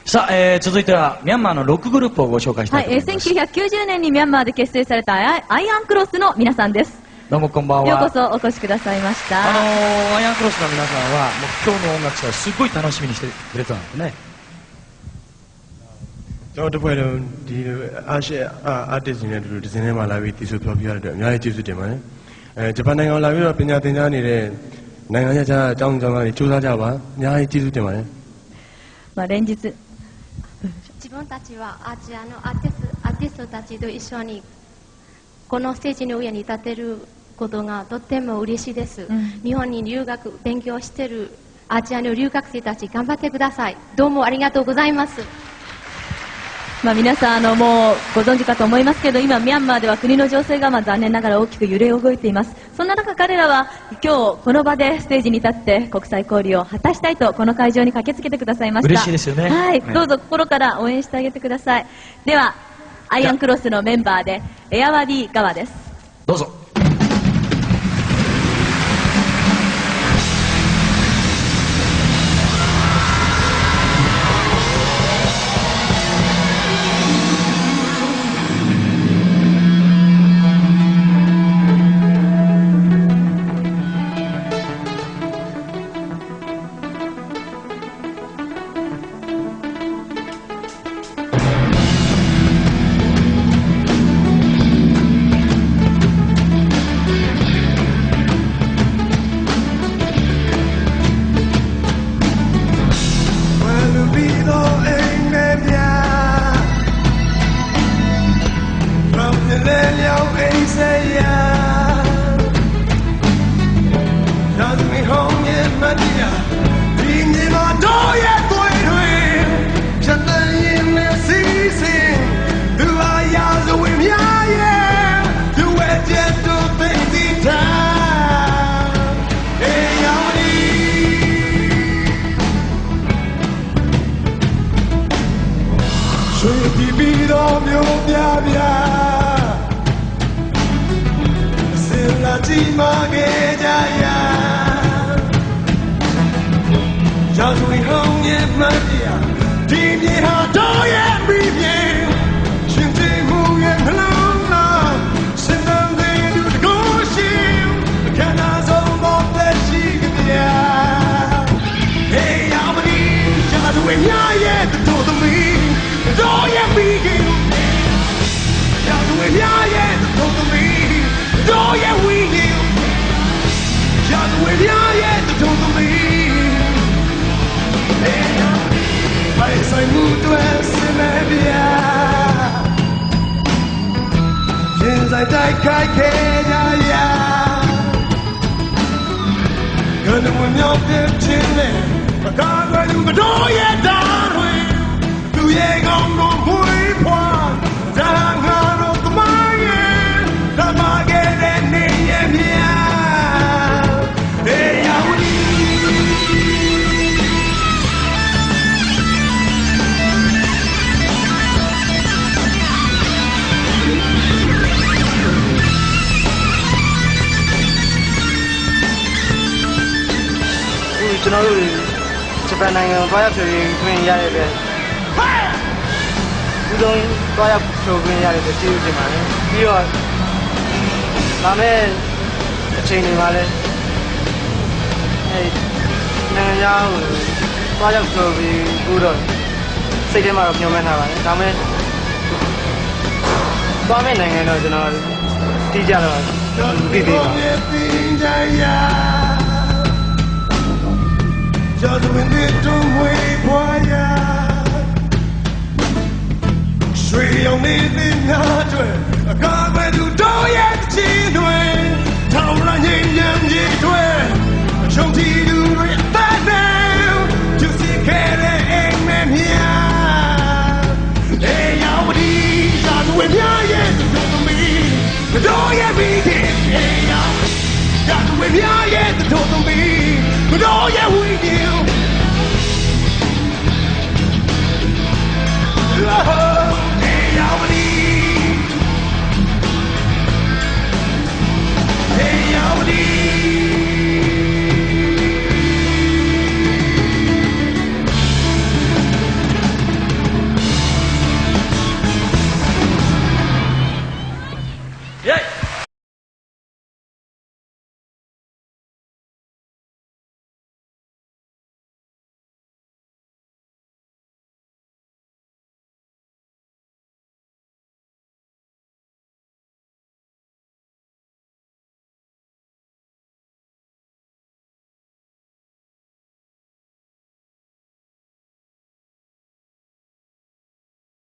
さあ、続いてはミャンマーのロックグループをご紹介したいと思います。1990年にミャンマーで結成されたアイアンクロスの皆さんです。どうもこんばんは。ようこそお越しくださいました。アイアンクロスの皆さんはもう今日の音楽祭すごい楽しみにしてくれたんですね。ကျွန်တော်တို့ဘက်တော့ဒီအာရှအာတစ်စင်နဲ့ဒီဇင်းထဲမှာလာပြီးတည်ဆူပြောပြရတဲ့အများကြီးကျေးဇူးတင်ပါတယ်။ဂျပန်နိုင်ငံလာပြီးတော့ပညာသင်ကြားနေတဲ့နိုင်ငံခြားအကြောင်းအကြောင်းကနေစူးစမ်းကြပါအများကြီးကျေးဇူးတင်ပါတယ်။連日自分たちはアジアのアーティストたちと一緒にこのステージの上に立てることがとっても嬉しいです。日本に勉強しているアジアの留学生たち頑張ってください。どうもありがとうございます。皆さんもうご存知かと思いますけど、今ミャンマーでは国の情勢が残念ながら大きく揺れ動いています。そんな中彼らは今日この場でステージに立って国際交流を果たしたいとこの会場に駆けつけてくださいました。嬉しいですよね。はい、どうぞ心から応援してあげてください。ではアイアンクロスのメンバーでエアワディガワです。どうぞ。ကျွန်တော်တို့ဂျပန်နိုင်ငံကိုသွားရောက်ဖြိုရင်ခွင့်ရတဲ့အတွက်ဦးဆုံးသွားရောက်ဖြိုခွင့်ရတဲ့အတွက်ကျေးဇူးတင်ပါတယ်ပြီးတော့ဒါမဲ့အချိန်တွေမှာလည်းနိုင်ငံခြားကိုသွားရောက်ဖြိုပြီးဘူးတော့စိတ်ထဲမှာတော့ညှို့မှန်းထားပါတယ်ဒါမဲ့သွားမဲ့နိုင်ငံတော့ကျွန်တော်တိကျတော့မသိသေးပါဘူးJust when they don't wait for you